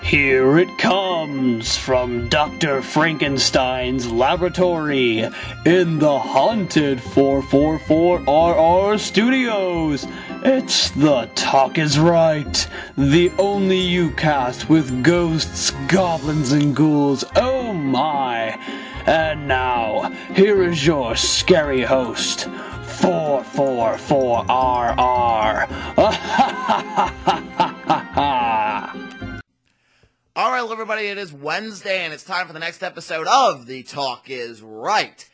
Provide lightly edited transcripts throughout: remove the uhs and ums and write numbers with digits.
Here it comes from Dr. Frankenstein's laboratory in the haunted 444RR studios. It's the Talk Is Right, the only UCast with ghosts, goblins, and ghouls. Oh my! And now, here is your scary host, 444RR. All right, everybody, it is Wednesday, and it's time for the next episode of The Talk Is Right.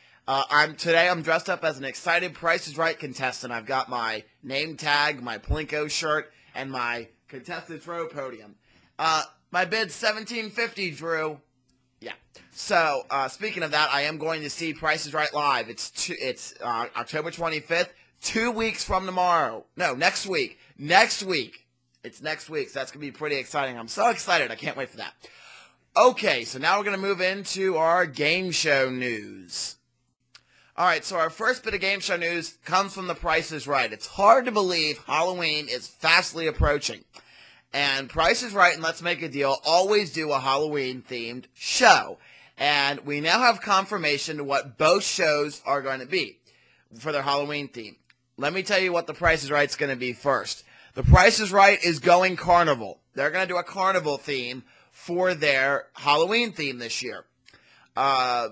Today I'm dressed up as an excited Price is Right contestant. I've got my name tag, my Plinko shirt, and my Contestants Row podium. My bid's $17.50, Drew. Yeah. So, speaking of that, I am going to see Price is Right live. It's October 25th, 2 weeks from tomorrow. No, next week. Next week. It's next week, so that's going to be pretty exciting. I'm so excited. I can't wait for that. Okay, so now we're going to move into our game show news. All right, so our first bit of game show news comes from The Price is Right. It's hard to believe Halloween is fastly approaching. And Price is Right and Let's Make a Deal always do a Halloween-themed show. And we now have confirmation to what both shows are going to be for their Halloween theme. Let me tell you what The Price is Right is going to be first. The Price is Right is going carnival. They're going to do a carnival theme for their Halloween theme this year.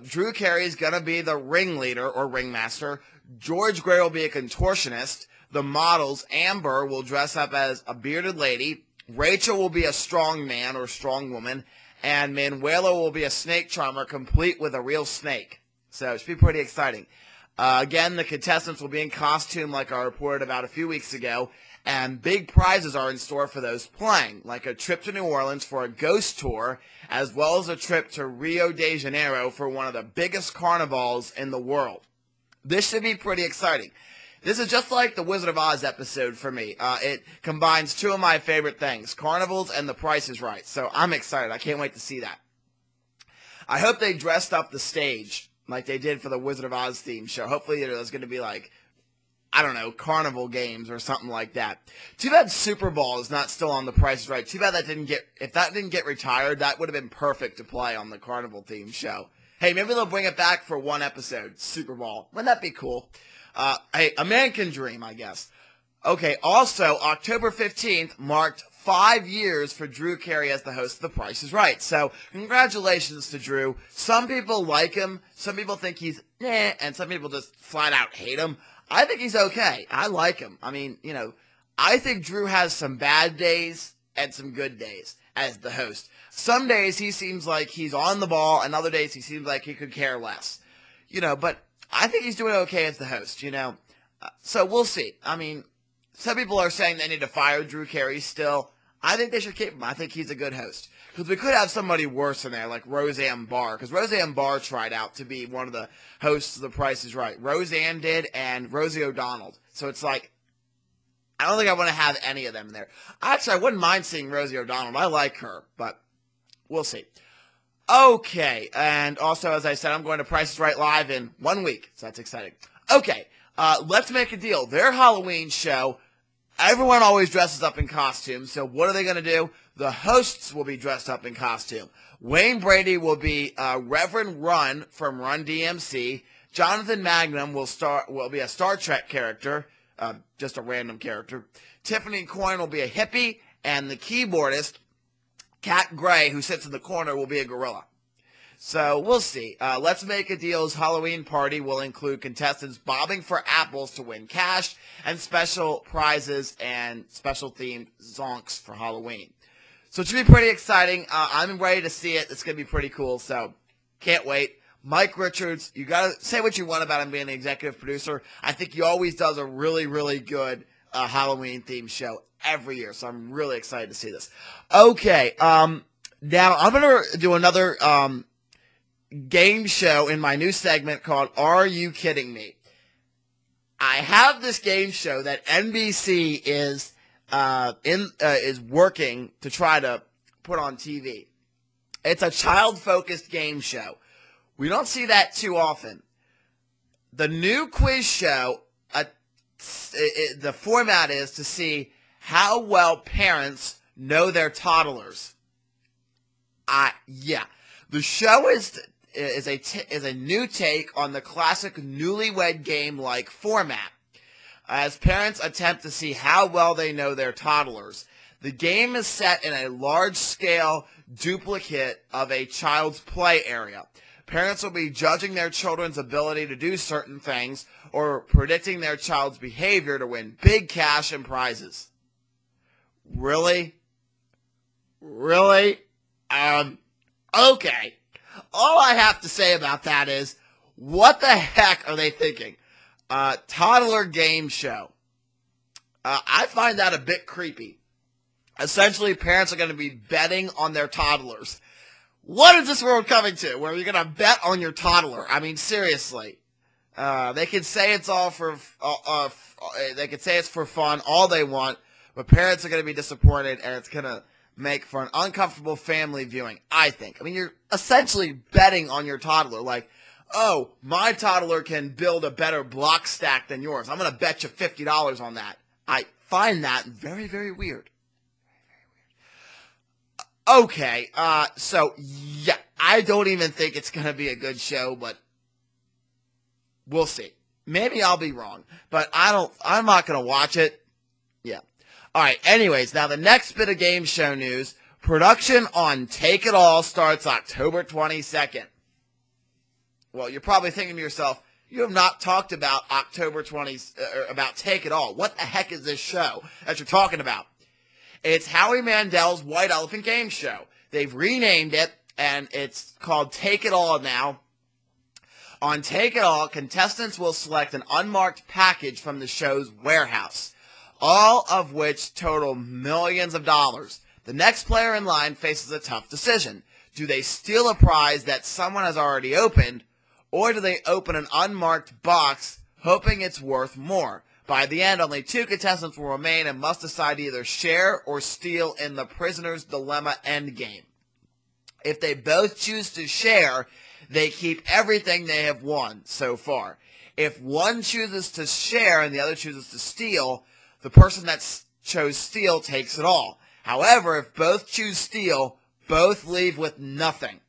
Drew Carey is going to be the ringleader or ringmaster. George Gray will be a contortionist. The models, Amber, will dress up as a bearded lady. Rachel will be a strong man or strong woman. And Manuela will be a snake charmer complete with a real snake. So it should be pretty exciting. Again, the contestants will be in costume like I reported about a few weeks ago. And big prizes are in store for those playing, like a trip to New Orleans for a ghost tour, as well as a trip to Rio de Janeiro for one of the biggest carnivals in the world. This should be pretty exciting. This is just like the Wizard of Oz episode for me. It combines two of my favorite things, carnivals and The Price is Right. So I'm excited. I can't wait to see that. I hope they dressed up the stage like they did for the Wizard of Oz theme show. Hopefully there's going to be like, I don't know, carnival games or something like that. Too bad Super Bowl is not still on The Price is Right. Too bad that if that didn't get retired, that would have been perfect to play on the carnival theme show. Hey, maybe they'll bring it back for one episode, Super Bowl. Wouldn't that be cool? Hey, a man can dream, I guess. Okay, also, October 15th marked 5 years for Drew Carey as the host of The Price is Right. So, congratulations to Drew. Some people like him, some people think he's and some people just flat out hate him. I think he's okay. I like him. I mean, you know, I think Drew has some bad days and some good days as the host. Some days he seems like he's on the ball, and other days he seems like he could care less. You know, but I think he's doing okay as the host, you know. So we'll see. I mean, some people are saying they need to fire Drew Carey still. I think they should keep him. I think he's a good host. Because we could have somebody worse in there, like Roseanne Barr. Because Roseanne Barr tried out to be one of the hosts of The Price is Right. Roseanne did, and Rosie O'Donnell. So it's like, I don't think I want to have any of them in there. Actually, I wouldn't mind seeing Rosie O'Donnell. I like her, but we'll see. Okay, and also, as I said, I'm going to Price is Right live in 1 week. So that's exciting. Okay, Let's Make a Deal. Their Halloween show, everyone always dresses up in costume. So what are they going to do? The hosts will be dressed up in costume. Wayne Brady will be Reverend Run from Run DMC. Jonathan Magnum will be a Star Trek character, just a random character. Tiffany Coyne will be a hippie, and the keyboardist, Cat Gray, who sits in the corner, will be a gorilla. So we'll see. Let's Make a Deal's Halloween party will include contestants bobbing for apples to win cash and special prizes and special themed zonks for Halloween. So it should be pretty exciting. I'm ready to see it. It's going to be pretty cool, so can't wait. Mike Richards, you got to say what you want about him being the executive producer. I think he always does a really, really good Halloween-themed show every year, so I'm really excited to see this. Okay, now I'm going to do another game show in my new segment called Are You Kidding Me? I have this game show that NBC is working to try to put on TV. It's a child-focused game show. We don't see that too often. The new quiz show, the format is to see how well parents know their toddlers. Yeah. The show is a new take on the classic newlywed game-like format. As parents attempt to see how well they know their toddlers, the game is set in a large-scale duplicate of a child's play area. Parents will be judging their children's ability to do certain things or predicting their child's behavior to win big cash and prizes. Really? Really? Okay. All I have to say about that is, what the heck are they thinking? Toddler game show. I find that a bit creepy. Essentially, parents are going to be betting on their toddlers. What is this world coming to, where you're going to bet on your toddler? I mean, seriously. They can say it's all for, they can say it's for fun, all they want, but parents are going to be disappointed, and it's going to make for an uncomfortable family viewing, I think. I mean, you're essentially betting on your toddler, like, oh, my toddler can build a better block stack than yours. I'm going to bet you $50 on that. I find that very, very weird. Okay, so, yeah, I don't even think it's going to be a good show, but we'll see. Maybe I'll be wrong, but I'm not going to watch it. Yeah. All right, anyways, now the next bit of game show news, production on Take It All starts October 22nd. Well, you're probably thinking to yourself, you have not talked about about Take It All. What the heck is this show that you're talking about? It's Howie Mandel's White Elephant Game Show. They've renamed it, and it's called Take It All now. On Take It All, contestants will select an unmarked package from the show's warehouse, all of which total millions of dollars. The next player in line faces a tough decision. Do they steal a prize that someone has already opened, or do they open an unmarked box hoping it's worth more? By the end, only 2 contestants will remain and must decide to either share or steal in the Prisoner's Dilemma endgame. If they both choose to share, they keep everything they have won so far. If one chooses to share and the other chooses to steal, the person that chose steal takes it all. However, if both choose steal, both leave with nothing.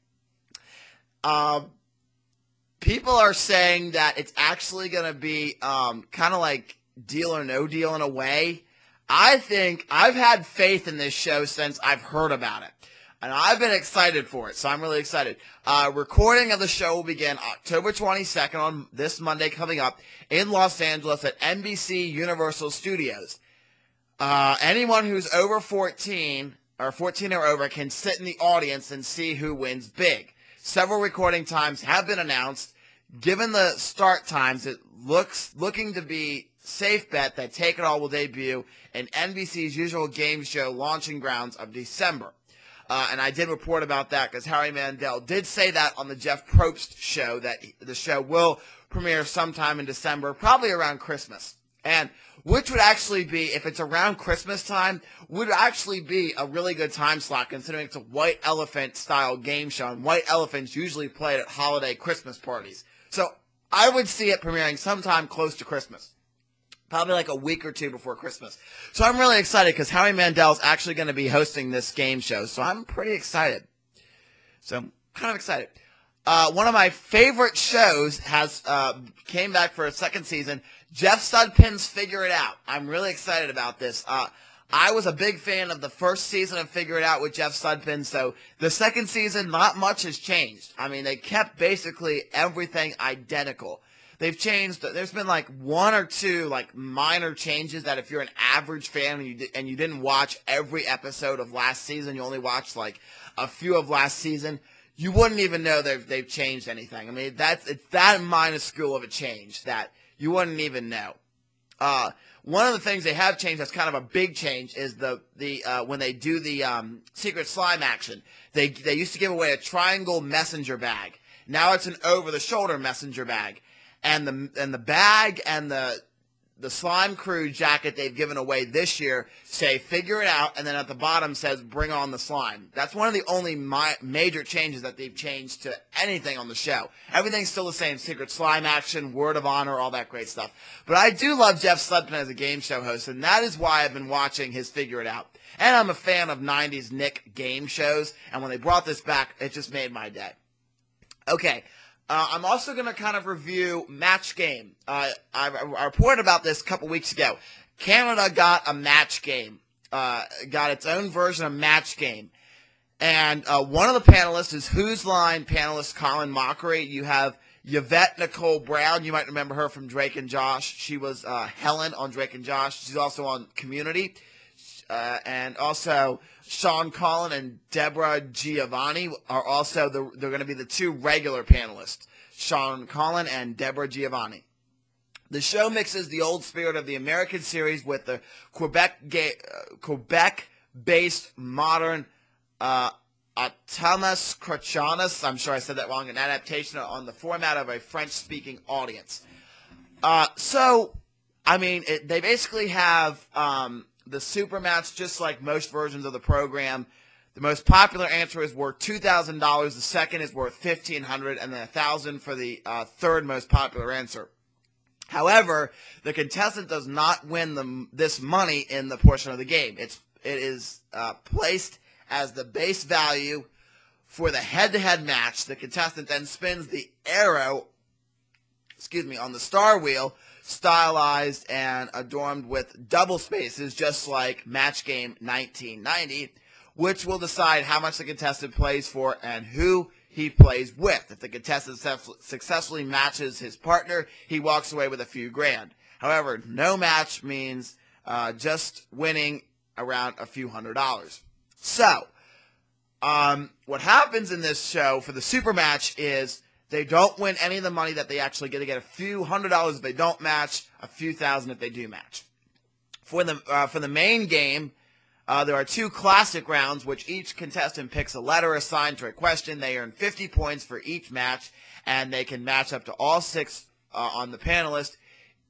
People are saying that it's actually going to be kind of like Deal or No Deal in a way. I think I've had faith in this show since I've heard about it. And I've been excited for it, so I'm really excited. Recording of the show will begin October 22nd on this Monday coming up in Los Angeles at NBC Universal Studios. Anyone who's over 14 or 14 or over can sit in the audience and see who wins big. Several recording times have been announced. Given the start times, it looking to be safe bet that Take It All will debut in NBC's usual game show launching grounds of December. And I did report about that because Howie Mandel did say that on the Jeff Probst show, that the show will premiere sometime in December, probably around Christmas. And which would actually be, if it's around Christmas time, would actually be a really good time slot considering it's a White Elephant style game show. And White Elephants usually played at holiday Christmas parties. So I would see it premiering sometime close to Christmas. Probably like a week or 2 before Christmas. So I'm really excited because Howie Mandel is actually going to be hosting this game show. So I'm pretty excited. So I'm kind of excited. One of my favorite shows has came back for a second season. Jeff Sudpin's Figure It Out. I'm really excited about this. I was a big fan of the first season of Figure It Out with Jeff Sudpin. So the second season, not much has changed. I mean, they kept basically everything identical. They've changed. There's been like 1 or 2 like minor changes that if you're an average fan and you didn't watch every episode of last season, you only watched like a few of last season, you wouldn't even know they've changed anything. I mean, it's that minuscule of a change that you wouldn't even know. One of the things they have changed that's kind of a big change is the when they do the Secret Slime action. They used to give away a triangle messenger bag. Now it's an over-the-shoulder messenger bag. And the bag and the the Slime Crew jacket they've given away this year say "Figure It Out," and then at the bottom says "Bring on the Slime." That's one of the only major changes that they've changed to anything on the show. Everything's still the same: secret slime action, word of honor, all that great stuff. But I do love Jeff Slepton as a game show host, and that is why I've been watching his "Figure It Out." And I'm a fan of 90s Nick game shows, and when they brought this back, it just made my day. Okay. I'm also going to kind of review Match Game. I reported about this a couple weeks ago. Canada got a Match Game, got its own version of Match Game. And one of the panelists is Whose Line panelist Colin Mockery. You have Yvette Nicole Brown. You might remember her from Drake and Josh. She was Helen on Drake and Josh. She's also on Community. And also Sean Collin and Deborah Giovanni are also they're going to be the two regular panelists, Sean Collin and Deborah Giovanni. The show mixes the old spirit of the American series with the Quebec-based modern Atamas Crochanis, I'm sure I said that wrong, an adaptation on the format of a French-speaking audience. So, I mean, they basically have the super match, just like most versions of the program. The most popular answer is worth $2,000. The second is worth $1,500, and then $1,000 for the third most popular answer. However, the contestant does not win this money in the portion of the game. It is placed as the base value for the head-to-head match. The contestant then spins the arrow, on the star wheel, stylized and adorned with double spaces, just like Match Game 1990, which will decide how much the contestant plays for and who he plays with. If the contestant successfully matches his partner, he walks away with a few grand. However, no match means just winning around a few $100s. So, what happens in this show for the super match is they don't win any of the money that they actually get. They get a few $100s if they don't match, a few thousand if they do match. For the main game, there are two classic rounds, which each contestant picks a letter assigned to a question. They earn 50 points for each match, and they can match up to all six on the panelist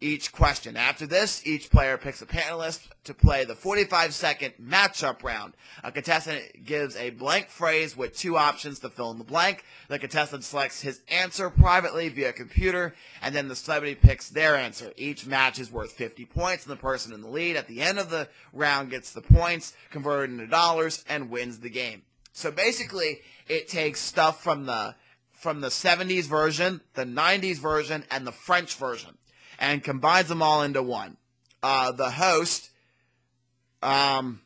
each question. After this, each player picks a panelist to play the 45-second matchup round. A contestant gives a blank phrase with two options to fill in the blank. The contestant selects his answer privately via computer, and then the celebrity picks their answer. Each match is worth 50 points, and the person in the lead at the end of the round gets the points converted into dollars and wins the game. So basically, it takes stuff from the 70s version, the 90s version, and the French version, and combines them all into one. The host of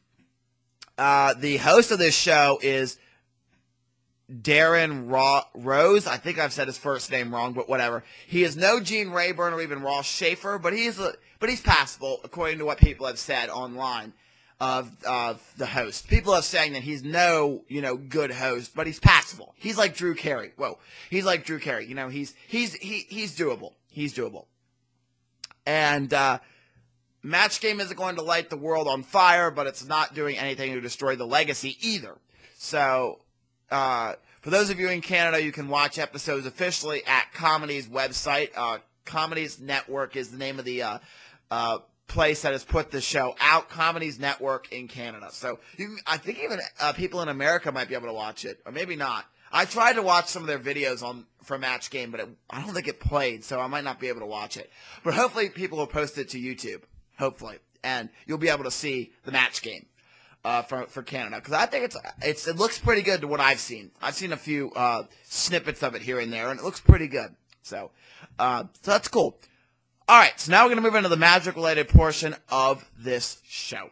this show is Darren Rose. I think I've said his first name wrong, but whatever. He is no Gene Rayburn or even Ross Schaefer, but he's passable according to what people have said online of the host. People are saying that he's no good host, but he's passable. He's like Drew Carey. Whoa, he's like Drew Carey. He's doable. He's doable. And Match Game isn't going to light the world on fire, but it's not doing anything to destroy the legacy either. So, for those of you in Canada, you can watch episodes officially at Comedy's website. Comedy's Network is the name of the place that has put the show out. Comedy's Network in Canada. So, I think even people in America might be able to watch it, or maybe not. I tried to watch some of their videos for Match Game, but I don't think it played, so I might not be able to watch it. But hopefully people will post it to YouTube, hopefully, and you'll be able to see the Match Game for Canada, because I think it looks pretty good to what I've seen. I've seen a few snippets of it here and there, and it looks pretty good. So that's cool. All right, so now we're going to move into the magic-related portion of this show.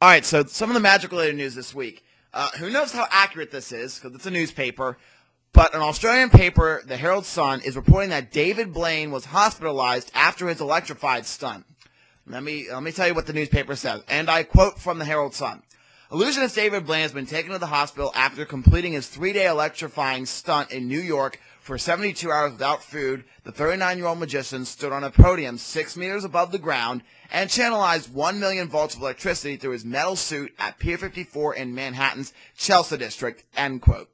All right, so some of the magic-related news this week. Who knows how accurate this is, because it's a newspaper, but an Australian paper, the Herald Sun, is reporting that David Blaine was hospitalized after his electrified stunt. Let me tell you what the newspaper says, and I quote from the Herald Sun. Illusionist David Blaine has been taken to the hospital after completing his 3-day electrifying stunt in New York. For 72 hours without food, the 39-year-old magician stood on a podium 6 meters above the ground and channelized 1 million volts of electricity through his metal suit at Pier 54 in Manhattan's Chelsea district, end quote.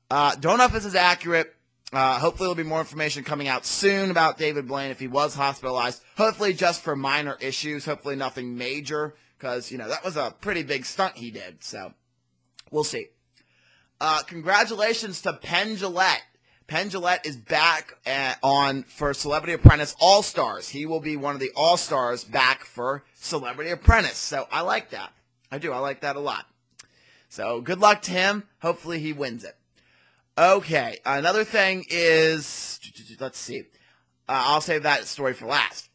Don't know if this is accurate. Hopefully there'll be more information coming out soon about David Blaine if he was hospitalized. Hopefully just for minor issues. Hopefully nothing major, because, that was a pretty big stunt he did. So, we'll see. Congratulations to Penn Jillette. Penn Jillette is back for Celebrity Apprentice All-Stars. He will be one of the All-Stars back for Celebrity Apprentice. So, I like that. I do. I like that a lot. So, good luck to him. Hopefully he wins it. Okay, another thing is, let's see. I'll save that story for last.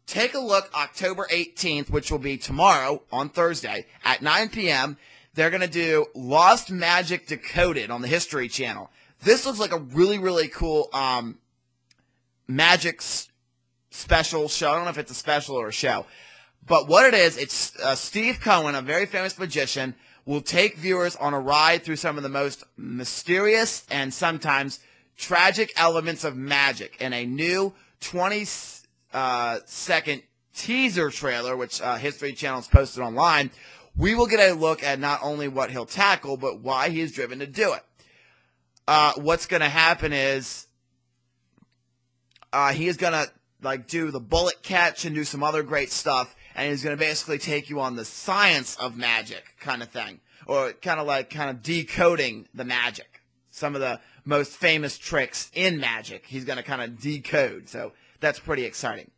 Take a look October 18th, which will be tomorrow on Thursday at 9 p.m. They're going to do Lost Magic Decoded on the History Channel. This looks like a really, really cool magic special show. I don't know if it's a special or a show. But what it is, it's Steve Cohen, a very famous magician, will take viewers on a ride through some of the most mysterious and sometimes tragic elements of magic in a new 20-second teaser trailer, which History Channel has posted online. We will get a look at not only what he'll tackle, but why he is driven to do it. What's going to happen is he is going to do the bullet catch and do some other great stuff. And he's going to basically take you on the science of magic kind of thing. Or kind of decoding the magic. Some of the most famous tricks in magic, he's going to kind of decode. So that's pretty exciting.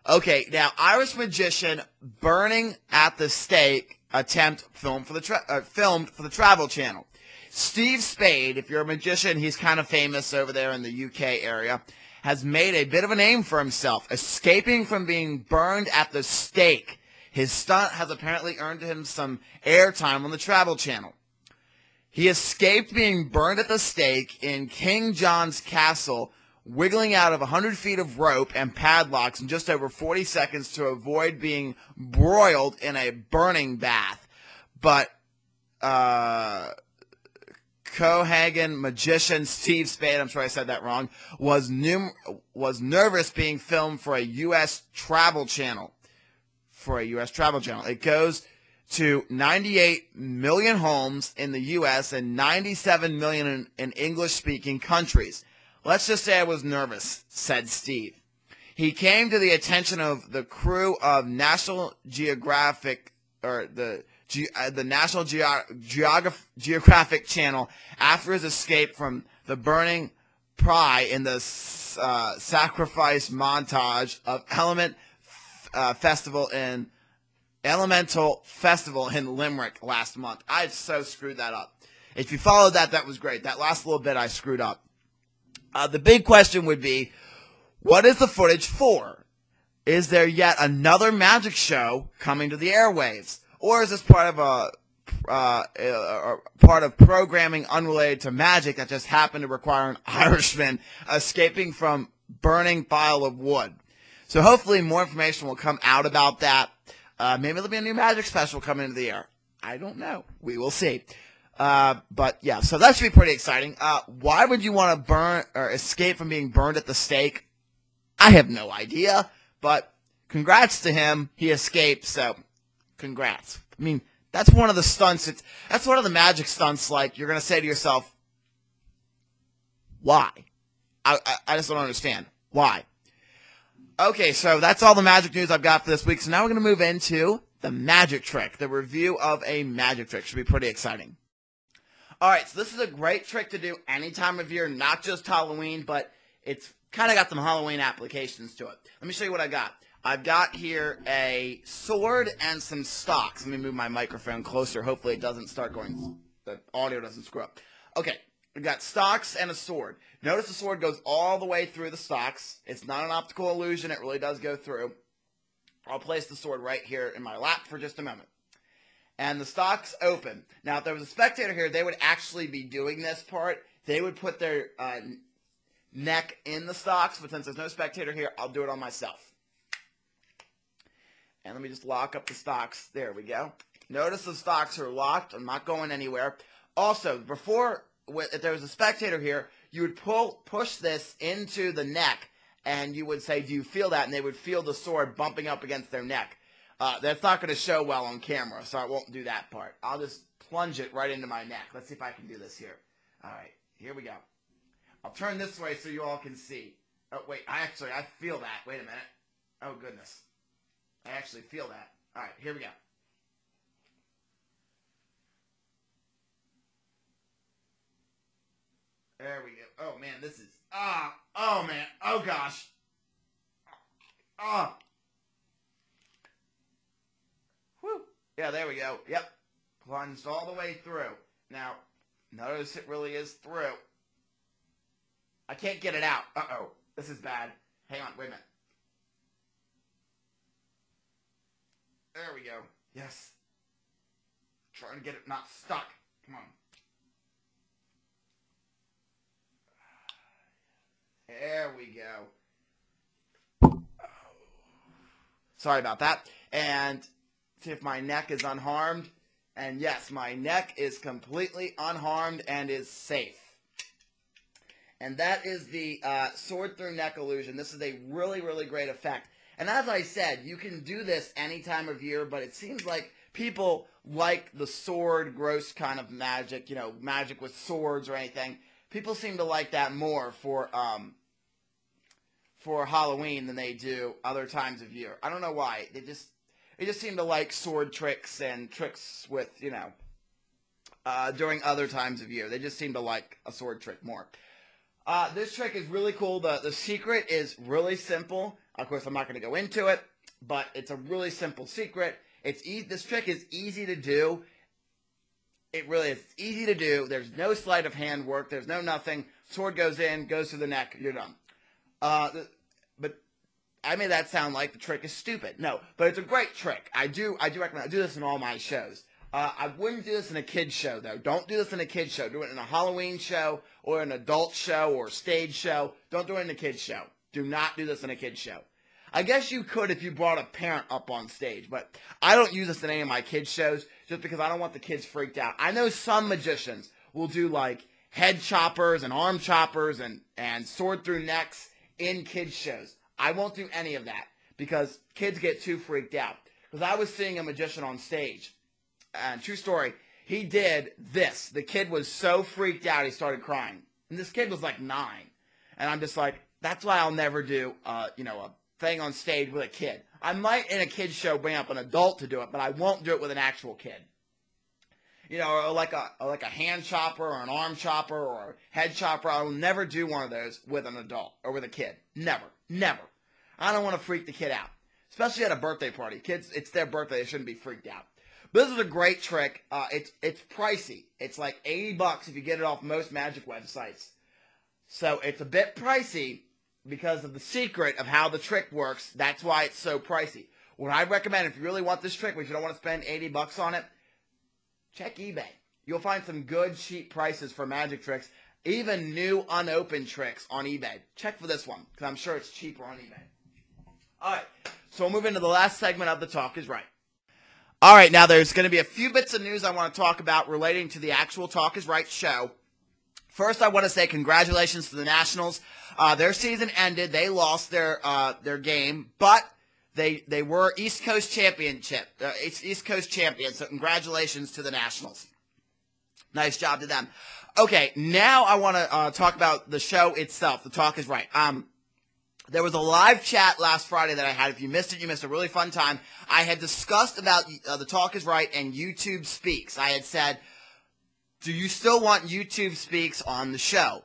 Okay, now Irish magician burning at the stake attempt filmed for the Travel Channel. Steve Spade, if you're a magician, he's kind of famous over there in the UK area, has made a bit of a name for himself, escaping from being burned at the stake. His stunt has apparently earned him some airtime on the Travel Channel. He escaped being burned at the stake in King John's Castle, wiggling out of 100 feet of rope and padlocks in just over 40 seconds to avoid being broiled in a burning bath. But, Cohagen magician Steve Spade, I'm sure I said that wrong, was nervous being filmed for a U.S. travel channel. It goes to 98 million homes in the U.S. and 97 million in English-speaking countries. Let's just say I was nervous, said Steve. He came to the attention of the crew of National Geographic, or the National Geographic Channel after his escape from the burning pry in the sacrifice montage of Elemental Festival in Limerick last month. I so screwed that up. If you followed that, that was great. That last little bit I screwed up. The big question would be, what is the footage for? Is there yet another magic show coming to the airwaves? Or is this part of programming unrelated to magic that just happened to require an Irishman escaping from burning pile of wood? So hopefully more information will come out about that. Maybe there'll be a new magic special coming into the air. I don't know. We will see. But yeah, so that should be pretty exciting. Why would you want to burn or escape from being burned at the stake? I have no idea, but congrats to him. He escaped, so congrats. I mean, that's one of the stunts. That's one of the magic stunts, like, you're going to say to yourself, why? I just don't understand. Why? Okay, so that's all the magic news I've got for this week. So now we're going to move into the magic trick, the review of a magic trick. Should be pretty exciting. All right, so this is a great trick to do any time of year, not just Halloween, but it's kind of got some Halloween applications to it. Let me show you what I got. I've got here a sword and some stocks. Let me move my microphone closer. Hopefully it doesn't start going, the audio doesn't screw up. Okay, I've got stocks and a sword. Notice the sword goes all the way through the stocks. It's not an optical illusion. It really does go through. I'll place the sword right here in my lap for just a moment. And the stocks open. Now, if there was a spectator here, they would actually be doing this part. They would put their neck in the stocks, but since there's no spectator here, I'll do it on myself. And let me just lock up the stocks. There we go. Notice the stocks are locked. I'm not going anywhere. Also, before, if there was a spectator here, you would push this into the neck, and you would say, do you feel that? And they would feel the sword bumping up against their neck. That's not going to show well on camera, so I won't do that part. I'll just plunge it right into my neck. Let's see if I can do this here. All right, here we go. I'll turn this way so you all can see. Oh, wait, I feel that. Wait a minute. Oh, goodness. I actually feel that. All right, here we go. There we go. Oh, man, this is... oh, man. Oh, gosh. Whew. Yeah, there we go. Yep. Plunged all the way through. Now, notice it really is through. I can't get it out. Uh-oh. This is bad. Hang on. Wait a minute. There we go. Yes. Trying to get it not stuck. Come on. There we go. Sorry about that. And see if my neck is unharmed. And yes, my neck is completely unharmed and is safe. And that is the sword through neck illusion. This is a really, really great effect. And as I said, you can do this any time of year, but it seems like people like the sword gross kind of magic, you know, magic with swords or anything. People seem to like that more for Halloween than they do other times of year. I don't know why. They just seem to like sword tricks and tricks with, you know, during other times of year. They just seem to like a sword trick more. This trick is really cool. The secret is really simple. Of course, I'm not going to go into it, but it's a really simple secret. This trick is easy to do. It really is easy to do. There's no sleight of hand work. There's no nothing. Sword goes in, goes to the neck. You're done. But I made that sound like the trick is stupid. No, but it's a great trick. I do recommend. I do this in all my shows. I wouldn't do this in a kid's show, though. Don't do this in a kid's show. Do it in a Halloween show or an adult show or stage show. Don't do it in a kid's show. Do not do this in a kid's show. I guess you could if you brought a parent up on stage, but I don't use this in any of my kids' shows just because I don't want the kids freaked out. I know some magicians will do, like, head choppers and arm choppers and sword through necks in kids' shows. I won't do any of that because kids get too freaked out. Because I was seeing a magician on stage, and true story, he did this. The kid was so freaked out he started crying. And this kid was like 9. And I'm just like, that's why I'll never do, you know, a thing on stage with a kid. I might in a kid's show bring up an adult to do it, but I won't do it with an actual kid. You know, or like a hand chopper or an arm chopper or a head chopper. I will never do one of those with an adult or with a kid. Never. Never. I don't want to freak the kid out. Especially at a birthday party. Kids, it's their birthday. They shouldn't be freaked out. But this is a great trick. It's pricey. It's like $80 if you get it off most magic websites. So it's a bit pricey because of the secret of how the trick works. That's why it's so pricey. What I recommend, if you really want this trick, but you don't want to spend $80 on it, check eBay. You'll find some good, cheap prices for magic tricks, even new, unopened tricks on eBay. Check for this one, because I'm sure it's cheaper on eBay. All right, so we'll move into the last segment of The Talk is Right. All right, now there's going to be a few bits of news I want to talk about relating to the actual Talk is Right show. First, I want to say congratulations to the Nationals. Their season ended. They lost their game, but they were East Coast champions. So congratulations to the Nationals. Nice job to them. Okay, now I want to talk about the show itself. The Talk is Right. There was a live chat last Friday that I had. If you missed it, you missed a really fun time. I had discussed about The Talk is Right and YouTube Speaks. I had said, do you still want YouTube Speaks on the show?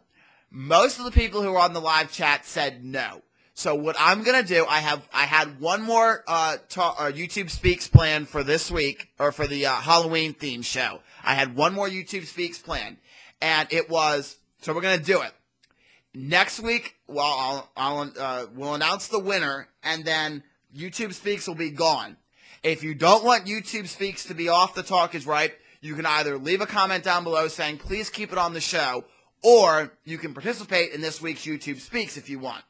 Most of the people who were on the live chat said no. So what I'm going to do, I had one more YouTube Speaks planned for this week, or for the Halloween theme show. I had one more YouTube Speaks planned. And it was, so we're going to do it. Next week, well, we'll announce the winner, and then YouTube Speaks will be gone. If you don't want YouTube Speaks to be off The Talk is Right, you can either leave a comment down below saying, please keep it on the show, or you can participate in this week's YouTube Speaks if you want.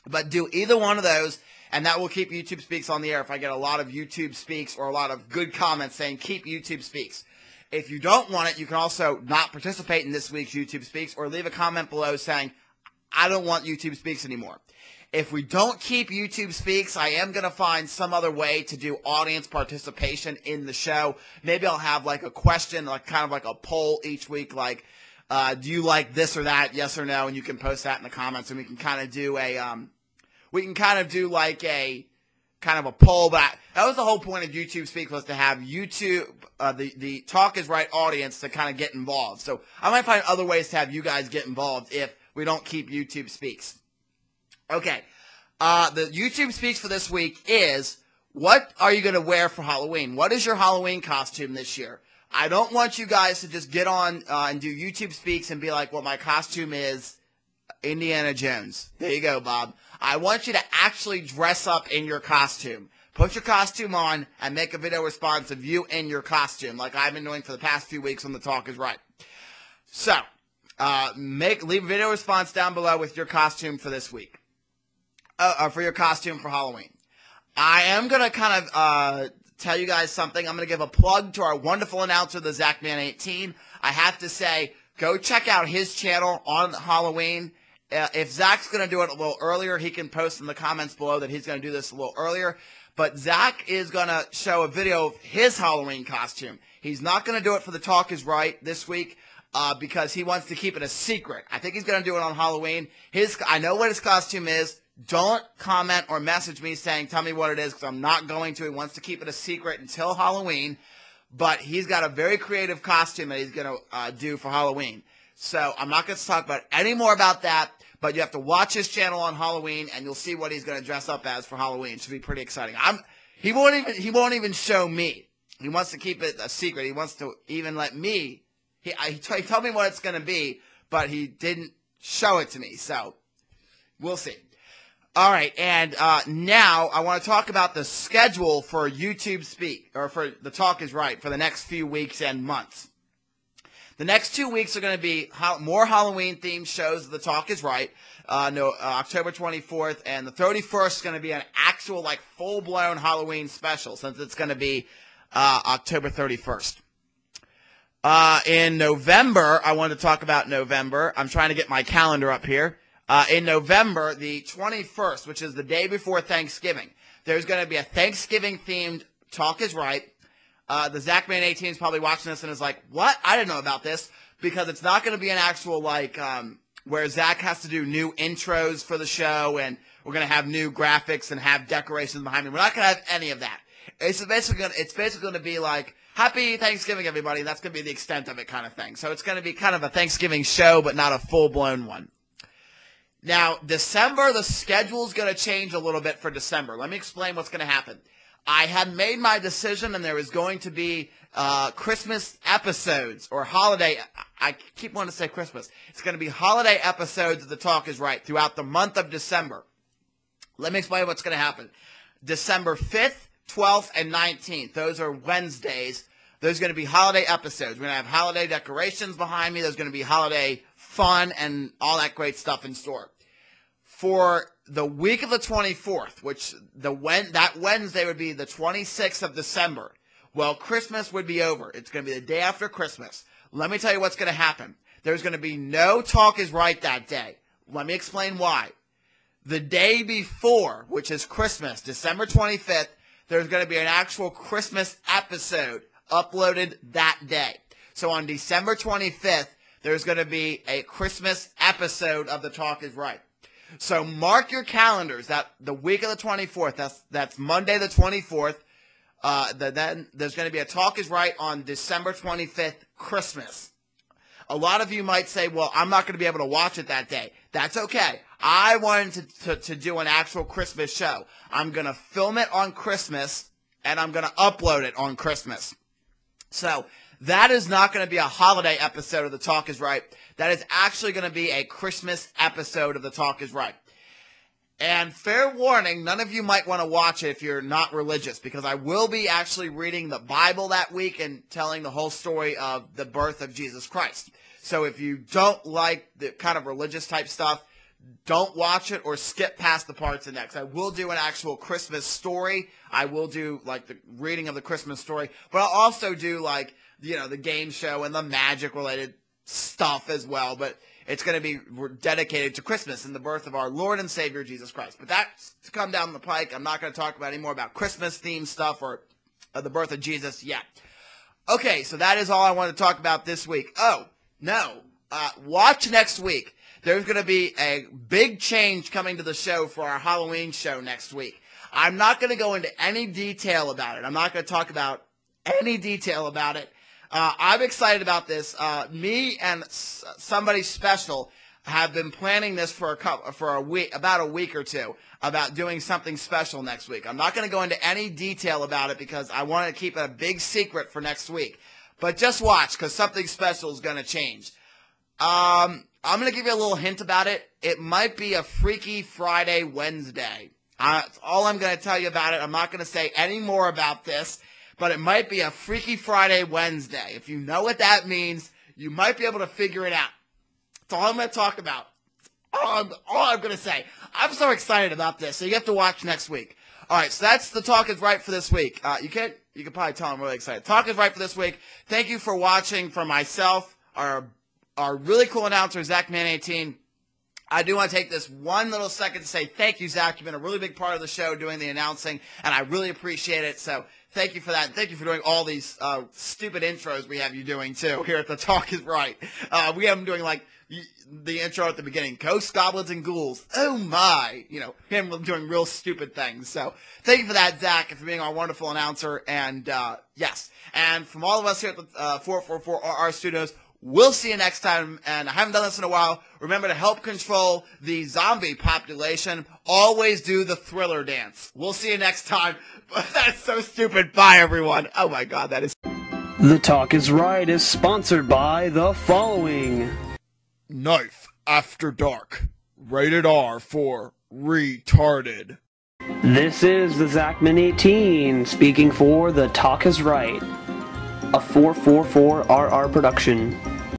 But do either one of those, and that will keep YouTube Speaks on the air if I get a lot of YouTube Speaks or a lot of good comments saying, keep YouTube Speaks. If you don't want it, you can also not participate in this week's YouTube Speaks or leave a comment below saying, I don't want YouTube Speaks anymore. If we don't keep YouTube Speaks, I am going to find some other way to do audience participation in the show. Maybe I'll have like a question, like kind of like a poll each week, like, Do you like this or that? Yes or no? And you can post that in the comments, and we can kind of do a kind of a poll. But that was the whole point of YouTube Speak, was to have YouTube, the Talk is Right audience to kind of get involved. So I might find other ways to have you guys get involved if we don't keep YouTube Speaks. Okay. The YouTube Speaks for this week is, what are you going to wear for Halloween? What is your Halloween costume this year? I don't want you guys to just get on and do YouTube Speaks and be like, well, my costume is Indiana Jones. There you go, Bob. I want you to actually dress up in your costume. Put your costume on and make a video response of you in your costume, like I've been doing for the past few weeks on The Talk is Right. So, leave a video response down below with your costume for this week. For your costume for Halloween. I am going to kind of tell you guys something. I'm going to give a plug to our wonderful announcer, the Zachman18. I have to say, go check out his channel on Halloween. If Zach's going to do it a little earlier, he can post in the comments below that he's going to do this a little earlier. But Zach is going to show a video of his Halloween costume. He's not going to do it for The Talk is Right this week because he wants to keep it a secret. I think he's going to do it on Halloween. I know what his costume is. Don't comment or message me saying, tell me what it is, because I'm not going to. He wants to keep it a secret until Halloween. But he's got a very creative costume that he's going to do for Halloween. So I'm not going to talk about any more about that. But you have to watch his channel on Halloween, and you'll see what he's going to dress up as for Halloween. It should be pretty exciting. He won't even show me. He wants to keep it a secret. He wants to even let me. He told me what it's going to be, but he didn't show it to me. So we'll see. All right, and now I want to talk about the schedule for YouTube Speak, or for The Talk is Right, for the next few weeks and months. The next 2 weeks are going to be more Halloween-themed shows of The Talk is Right. October 24th, and the 31st is going to be an actual, like, full-blown Halloween special, since it's going to be October 31st. In November, I want to talk about November. I'm trying to get my calendar up here. In November, the 21st, which is the day before Thanksgiving, there's going to be a Thanksgiving-themed Talk is Right. The Zachman18 is probably watching this and is like, what? I didn't know about this, because it's not going to be an actual, like, where Zach has to do new intros for the show, and we're going to have new graphics and have decorations behind me. We're not going to have any of that. It's basically going to be like, Happy Thanksgiving, everybody, and that's going to be the extent of it, kind of thing. So it's going to be kind of a Thanksgiving show, but not a full-blown one. Now, December, the schedule's going to change a little bit for December. Let me explain what's going to happen. I had made my decision, and there was going to be Christmas episodes, or holiday. I keep wanting to say Christmas. It's going to be holiday episodes of The Talk is Right throughout the month of December. Let me explain what's going to happen. December 5th, 12th, and 19th. Those are Wednesdays. There's going to be holiday episodes. We're going to have holiday decorations behind me. There's going to be holiday fun and all that great stuff in store. For the week of the 24th, which that Wednesday would be the 26th of December, well, Christmas would be over. It's going to be the day after Christmas. Let me tell you what's going to happen. There's going to be no Talk is Right that day. Let me explain why. The day before, which is Christmas, December 25th, there's going to be an actual Christmas episode uploaded that day. So on December 25th, there's going to be a Christmas episode of The Talk is Right. So mark your calendars that the week of the 24th, that's Monday the 24th, then there's going to be a Talk is Right on December 25th, Christmas. A lot of you might say, well, I'm not going to be able to watch it that day. That's okay. I wanted to do an actual Christmas show. I'm going to film it on Christmas, and I'm going to upload it on Christmas. So that is not going to be a holiday episode of The Talk is Right. That is actually going to be a Christmas episode of The Talk is Right. And fair warning, none of you might want to watch it if you're not religious, because I will be actually reading the Bible that week and telling the whole story of the birth of Jesus Christ. So if you don't like the kind of religious type stuff, don't watch it or skip past the parts in that. 'Cause I will do an actual Christmas story. I will do like the reading of the Christmas story, but I'll also do like, you know, the game show and the magic related stuff as well. But it's going to be dedicated to Christmas and the birth of our Lord and Savior, Jesus Christ. But that's to come down the pike. I'm not going to talk about any more about Christmas-themed stuff or the birth of Jesus yet. Okay, so that is all I want to talk about this week. Oh, no. watch next week. There's going to be a big change coming to the show for our Halloween show next week. I'm not going to go into any detail about it. I'm not going to talk about any detail about it. I'm excited about this. Me and somebody special have been planning this for a week, about a week or two, about doing something special next week. I'm not going to go into any detail about it because I want to keep it a big secret for next week. But just watch, because something special is going to change. I'm going to give you a little hint about it. It might be a Freaky Friday Wednesday. That's all I'm going to tell you about it. I'm not going to say any more about this, but it might be a Freaky Friday Wednesday. If you know what that means, you might be able to figure it out. That's all I'm going to talk about. All I'm going to say. I'm so excited about this, so you have to watch next week. All right, so that's the Talk is Right for this week. You can probably tell I'm really excited. Talk is Right for this week. Thank you for watching. For myself, our really cool announcer, Zach Man 18. I do want to take this one little second to say thank you, Zach. You've been a really big part of the show doing the announcing, and I really appreciate it. So thank you for that. Thank you for doing all these stupid intros we have you doing, too, here at the Talk is Right. We have them doing, like, the intro at the beginning. Ghosts, Goblins, and Ghouls. Oh, my. You know, him doing real stupid things. So thank you for that, Zach, and for being our wonderful announcer. And, yes. And from all of us here at the 444RR Studios, we'll see you next time, and I haven't done this in a while. Remember to help control the zombie population. Always do the Thriller dance. We'll see you next time. That's so stupid. Bye, everyone. Oh, my God, that is... The Talk is Right is sponsored by the following. Knife After Dark. Rated R for retarded. This is the Zachman 18 speaking for The Talk is Right, a 444RR production.